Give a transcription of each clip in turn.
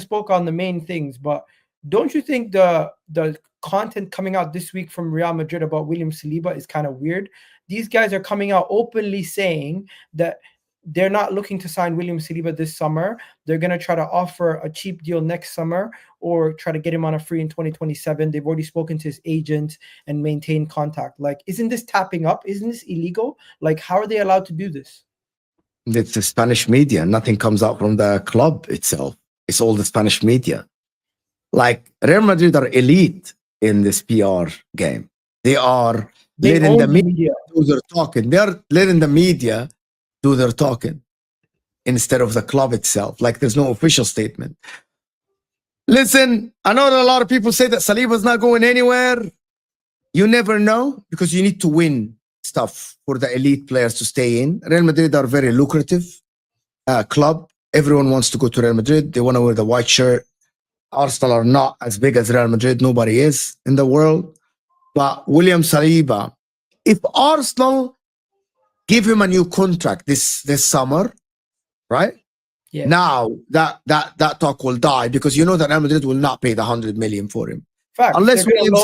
spoke on the main things, but don't you think the content coming out this week from Real Madrid about William Saliba is kind of weird? These guys are coming out openly saying that they're not looking to sign William Saliba this summer. They're going to try to offer a cheap deal next summer or try to get him on a free in 2027. They've already spoken to his agent and maintained contact. Like, isn't this tapping up? Isn't this illegal? Like, how are they allowed to do this? It's the Spanish media. Nothing comes out from the club itself. It's all the Spanish media. Like, Real Madrid are elite in this PR game. They are letting the media do their talking. They're letting the media do their talking instead of the club itself. Like, there's no official statement. Listen, I know that a lot of people say that Saliba's not going anywhere. You never know, because you need to win stuff for the elite players to stay in. Real Madrid are very lucrative club. Everyone wants to go to Real Madrid. They want to wear the white shirt. Arsenal are not as big as Real Madrid. Nobody is in the world. But William Saliba, if Arsenal give him a new contract this summer, right? Yeah. Now that talk will die, because you know that Real Madrid will not pay the 100 million for him. Fact, unless William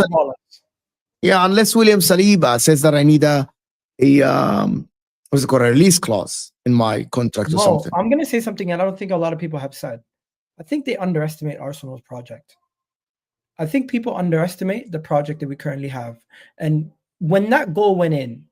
Saliba says that I need a what's it called, a release clause in my contract or something. I'm gonna say something, and I don't think a lot of people have said. I think they underestimate Arsenal's project. I think people underestimate the project that we currently have. And when that goal went in,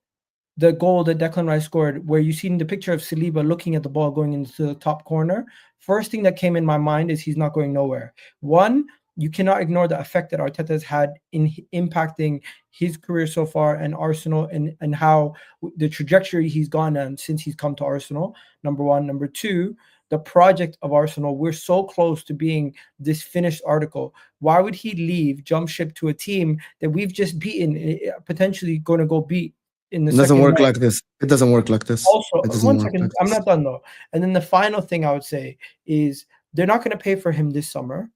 the goal that Declan Rice scored, where you seen the picture of Saliba looking at the ball going into the top corner, first thing that came in my mind is he's not going nowhere. One, you cannot ignore the effect that Arteta has had in impacting his career so far and Arsenal, and how the trajectory he's gone on since he's come to Arsenal, number one. Number two, the project of Arsenal, we're so close to being this finished article. Why would he leave, jump ship to a team that we've just beaten, potentially going to go beat in the second? It doesn't work like this. It doesn't work like this. Also, 1 second, I'm not done though. And then the final thing I would say is they're not going to pay for him this summer.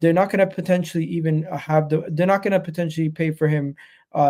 They're not going to potentially even they're not going to potentially pay for him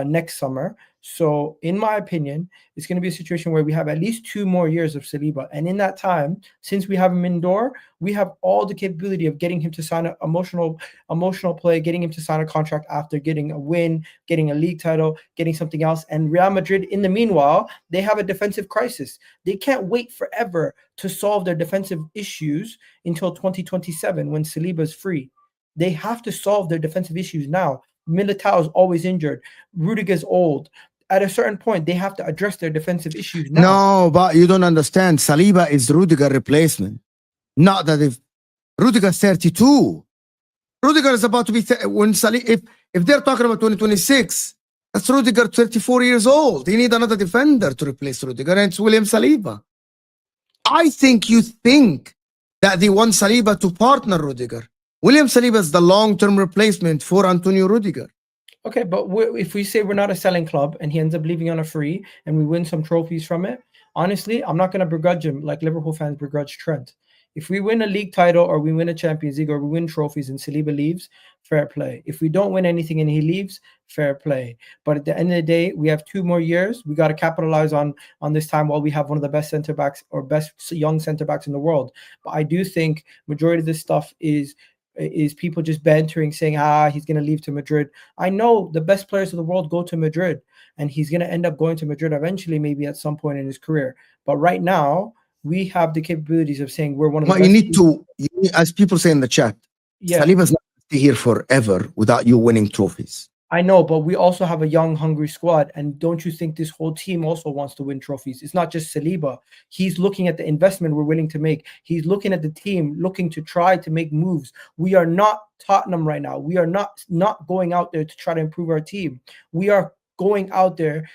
next summer. So in my opinion, it's going to be a situation where we have at least 2 more years of Saliba. And in that time, since we have him indoor, we have all the capability of getting him to sign an emotional play, getting him to sign a contract after getting a win, getting a league title, getting something else. And Real Madrid, in the meanwhile, they have a defensive crisis. They can't wait forever to solve their defensive issues until 2027 when Saliba is free. They have to solve their defensive issues now. Militao is always injured. Rudiger's old. At a certain point, they have to address their defensive issues now. No, but you don't understand. Saliba is Rudiger replacement. Not that if Rudiger's 32. Rudiger is about to be if they're talking about 2026, that's Rudiger 34 years old. You need another defender to replace Rudiger, and it's William Saliba. I think you think that they want Saliba to partner Rudiger. William Saliba is the long-term replacement for Antonio Rudiger. Okay, but if we say we're not a selling club and he ends up leaving on a free and we win some trophies from it, honestly, I'm not going to begrudge him like Liverpool fans begrudge Trent. If we win a league title or we win a Champions League or we win trophies and Saliba leaves, fair play. If we don't win anything and he leaves, fair play. But at the end of the day, we have 2 more years. We got to capitalize on this time while we have one of the best center backs or best young center backs in the world. But I do think majority of this stuff is people just bantering, saying, he's going to leave to Madrid. I know the best players of the world go to Madrid, and he's going to end up going to Madrid eventually, maybe at some point in his career. But right now, we have the capabilities of saying we're one of the best. You need, as people say in the chat, Saliba's not going to stay here forever without you winning trophies. I know, but we also have a young, hungry squad. And don't you think this whole team also wants to win trophies? It's not just Saliba. He's looking at the investment we're willing to make. He's looking at the team, looking to try to make moves. We are not Tottenham right now. We are not going out there to try to improve our team. We are going out there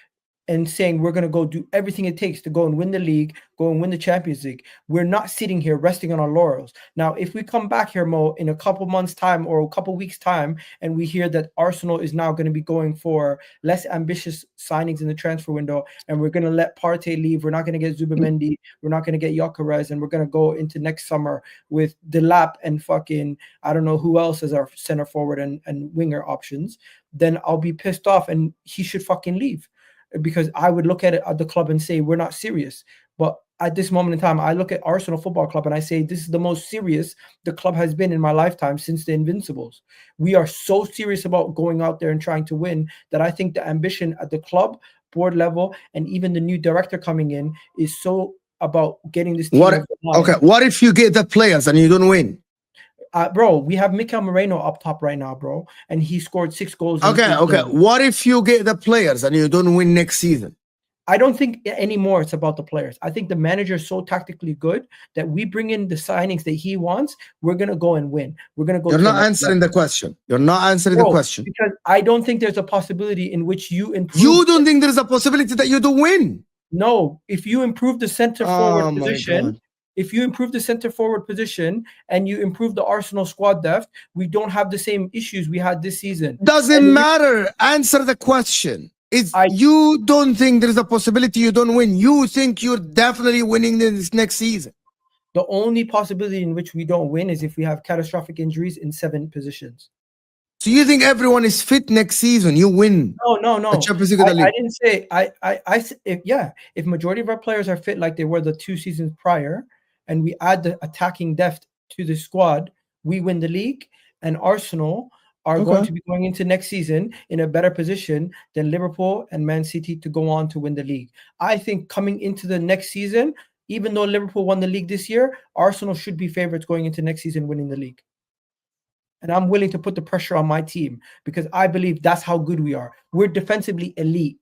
and saying we're going to go do everything it takes to go and win the league, go and win the Champions League. We're not sitting here resting on our laurels. Now, if we come back here, Mo, in a couple months' time or a couple weeks' time, and we hear that Arsenal is now going to be going for less ambitious signings in the transfer window, and we're going to let Partey leave, we're not going to get Zubimendi, we're not going to get Gyökeres, and we're going to go into next summer with Delap and fucking, I don't know who else as our center forward and winger options, then I'll be pissed off, and he should fucking leave. Because I would look at it at the club and say we're not serious. But at this moment in time, I look at Arsenal Football Club and I say this is the most serious the club has been in my lifetime since the Invincibles. We are so serious about going out there and trying to win that I think the ambition at the club, board level, and even the new director coming in is so about getting this team over the line. Okay, what if you get the players and you don't win? Bro, we have Mikel Moreno up top right now, bro, and he scored 6 goals. Okay. What if you get the players and you don't win next season? I don't think anymore it's about the players. I think the manager is so tactically good that we bring in the signings that he wants. We're going to go and win. We're going to go. You're not answering the question. You're not answering the question. Because I don't think there's a possibility in which you improve. You don't think there's a possibility that you don't win? No. If you improve the center forward position, if you improve the center forward position and you improve the Arsenal squad depth, we don't have the same issues we had this season. Doesn't matter. Answer the question. You don't think there's a possibility you don't win. You think you're definitely winning this next season. The only possibility in which we don't win is if we have catastrophic injuries in 7 positions. So you think everyone is fit next season? You win. No. The Champions League. I didn't say. If majority of our players are fit like they were the 2 seasons prior, and we add the attacking depth to the squad, we win the league. And Arsenal are going to be going into next season in a better position than Liverpool and Man City to go on to win the league. I think coming into the next season, even though Liverpool won the league this year, Arsenal should be favorites going into next season winning the league. And I'm willing to put the pressure on my team because I believe that's how good we are. We're defensively elite.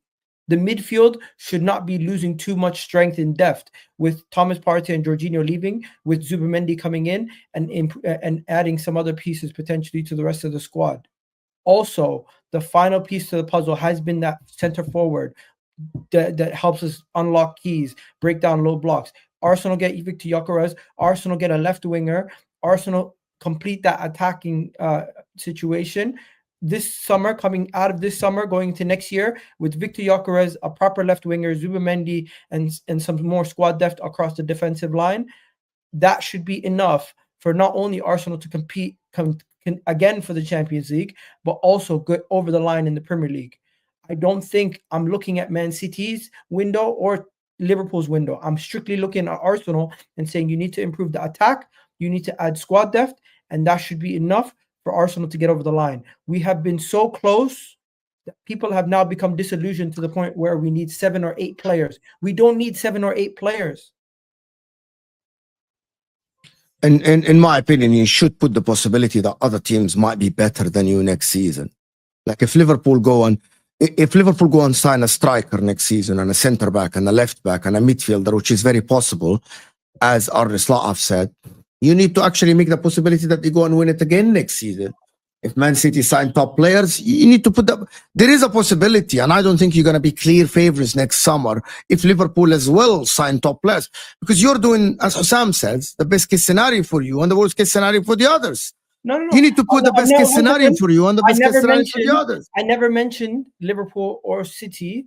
The midfield should not be losing too much strength in depth with Thomas Partey and Jorginho leaving, with Zubimendi coming in and adding some other pieces potentially to the rest of the squad. Also, the final piece to the puzzle has been that center forward that helps us unlock keys, break down low blocks. Arsenal get Victor Gyökeres. Arsenal get a left winger. Arsenal complete that attacking situation. This summer, coming out of this summer, going into next year, with Victor Gyökeres, a proper left winger, Zubimendi, and some more squad depth across the defensive line, that should be enough for not only Arsenal to compete again for the Champions League, but also get over the line in the Premier League. I don't think I'm looking at Man City's window or Liverpool's window. I'm strictly looking at Arsenal and saying you need to improve the attack, you need to add squad depth, and that should be enough for Arsenal to get over the line. We have been so close that people have now become disillusioned to the point where we need 7 or 8 players. We don't need 7 or 8 players. And in my opinion, you should put the possibility that other teams might be better than you next season. Like if Liverpool go and sign a striker next season and a centre back and a left back and a midfielder, which is very possible, as Arne Slot said, you need to actually make the possibility that they go and win it again next season. If Man City sign top players, you need to put that. There is a possibility, and I don't think you're going to be clear favorites next summer if Liverpool as well sign top players, because you're doing, as Sam says, the best case scenario for you and the worst case scenario for the others. No. You need to put the best case scenario for you and the best case scenario for the others. I never mentioned Liverpool or City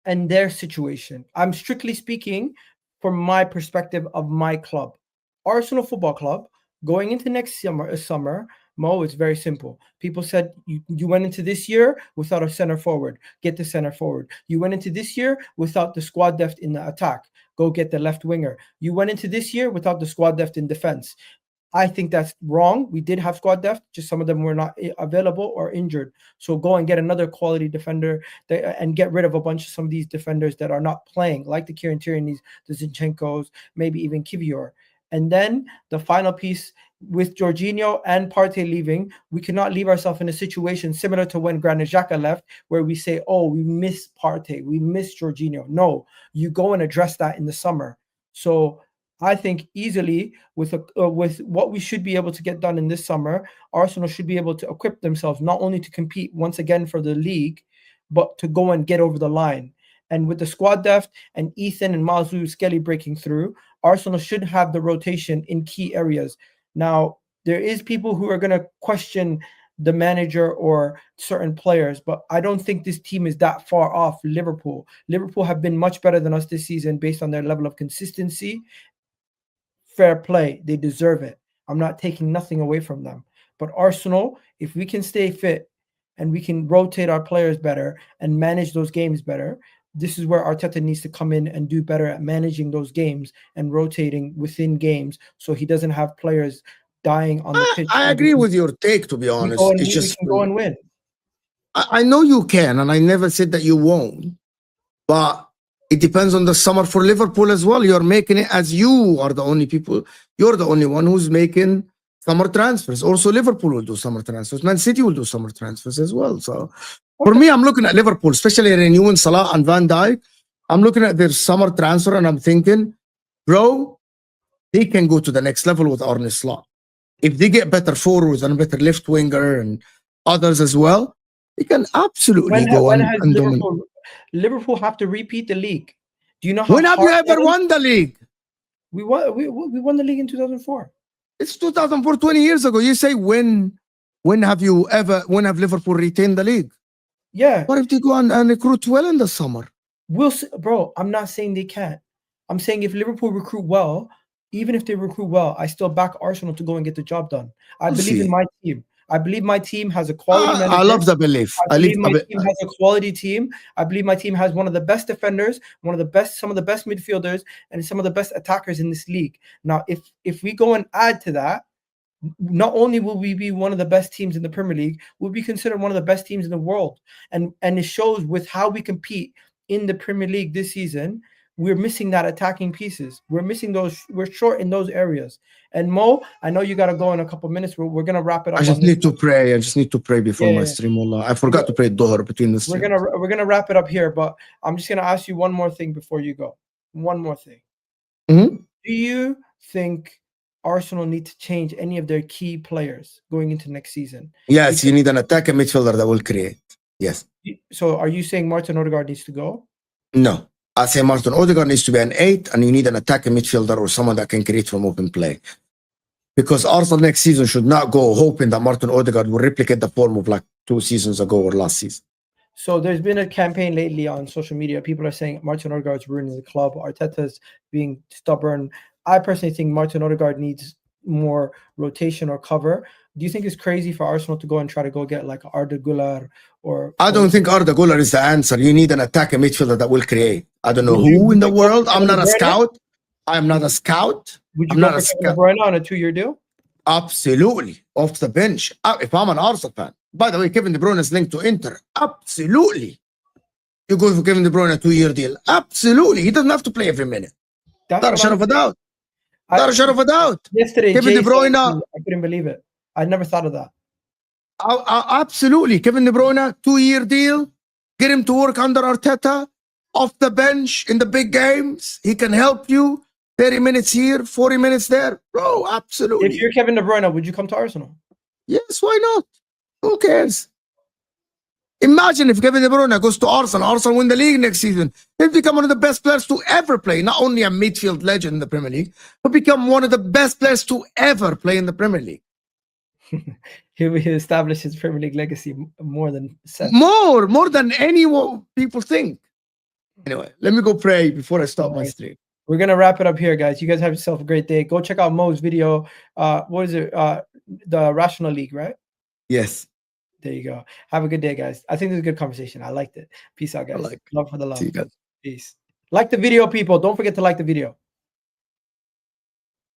and their situation. I'm strictly speaking from my perspective of my club. Arsenal Football Club, going into next summer, Mo, it's very simple. People said you went into this year without a center forward. Get the center forward. You went into this year without the squad depth in the attack. Go get the left winger. You went into this year without the squad depth in defense. I think that's wrong. We did have squad depth, just some of them were not available or injured. So go and get another quality defender and get rid of a bunch of some of these defenders that are not playing, like the Kieran Tierney's, the Zinchenko's, maybe even Kivior. And then the final piece, with Jorginho and Partey leaving, we cannot leave ourselves in a situation similar to when Granit Xhaka left, where we say, oh, we miss Partey, we miss Jorginho. No, you go and address that in the summer. So I think easily with what we should be able to get done in this summer, Arsenal should be able to equip themselves not only to compete once again for the league, but to go and get over the line. And with the squad depth and Ethan and Mazu Skelly breaking through, Arsenal should have the rotation in key areas. Now, there is people who are going to question the manager or certain players, but I don't think this team is that far off Liverpool. Liverpool have been much better than us this season based on their level of consistency. Fair play. They deserve it. I'm not taking nothing away from them. But Arsenal, if we can stay fit and we can rotate our players better and manage those games better, this is where Arteta needs to come in and do better at managing those games and rotating within games, so he doesn't have players dying on the pitch. I agree with your take, to be honest. It's We just, can go and win. I know you can, and I never said that you won't, but it depends on the summer for Liverpool as well. You're making it as you are the only people, you're the only one who's making summer transfers. Also, Liverpool will do summer transfers. Man City will do summer transfers as well. So for me, I'm looking at Liverpool, especially renewing Salah and Van Dijk. I'm looking at their summer transfer and I'm thinking, bro, they can go to the next level with Arne Slot. If they get better forwards and a better left winger and others as well, they can absolutely go and dominate. Liverpool have to repeat the league. Do you know how? When have you ever won the league? We won the league in 2004. It's 2004, 20 years ago. You say when have Liverpool retained the league? Yeah. What if they go and recruit well in the summer? We'll see, bro. I'm not saying they can't. I'm saying if Liverpool recruit well, even if they recruit well, I still back Arsenal to go and get the job done. I believe in my team. I believe my team has a quality manager. I love the belief. I believe my team has a quality team. I believe my team has one of the best defenders, some of the best midfielders, and some of the best attackers in this league. Now, if we go and add to that, not only will we be one of the best teams in the Premier League, we'll be considered one of the best teams in the world. And it shows with how we compete in the Premier League this season. We're missing that attacking pieces. We're missing those. We're short in those areas. And Mo, I know you got to go in a couple minutes. We're going to wrap it up. I just need to pray. I just need to pray before my stream. Allah. I forgot to pray Dhuhr between the streams. We're gonna wrap it up here, but I'm just going to ask you one more thing before you go. One more thing. Mm-hmm. Do you think Arsenal need to change any of their key players going into next season? Yes, you need an attacking midfielder that will create. Yes. So are you saying Martin Odegaard needs to go? No. I say Martin Odegaard needs to be an 8, and you need an attacking midfielder or someone that can create from open play. Because Arsenal next season should not go hoping that Martin Odegaard will replicate the form of like 2 seasons ago or last season. So there's been a campaign lately on social media. People are saying Martin Odegaard's ruining the club. Arteta's being stubborn. I personally think Martin Odegaard needs more rotation or cover. Do you think it's crazy for Arsenal to go and try to go get like Arda Güler or? I don't think Arda Güler is the answer. You need an attacking midfielder that will create. I don't know who in the world. I'm not a scout. I'm not a scout. Would you go for Kevin De Bruyne on a 2-year deal? Absolutely. Off the bench. If I'm an Arsenal fan. By the way, Kevin De Bruyne is linked to Inter. Absolutely. You go for Kevin De Bruyne a 2-year deal. Absolutely. He doesn't have to play every minute. Not a shadow of a doubt. Not a shadow of a doubt. Yesterday, Kevin De Bruyne. I couldn't believe it. I never thought of that. Absolutely. Kevin De Bruyne, 2-year deal. Get him to work under Arteta. Off the bench in the big games. He can help you. 30 minutes here, 40 minutes there. Bro, absolutely. If you're Kevin De Bruyne, would you come to Arsenal? Yes, why not? Who cares? Imagine if Kevin De Bruyne goes to Arsenal. Arsenal win the league next season. He'll become one of the best players to ever play. Not only a midfield legend in the Premier League, but become one of the best players to ever play in the Premier League. He'll establish his Premier League legacy more than more than anyone people think. Anyway, let me go pray before I stop my stream. We're gonna wrap it up here, guys. You guys have yourself a great day. Go check out Mo's video. What is it? The Rational League, right? Yes. There you go. Have a good day, guys. I think this is a good conversation. I liked it. Peace out, guys. Love for the love. See you guys. Peace. Like the video, people. Don't forget to like the video.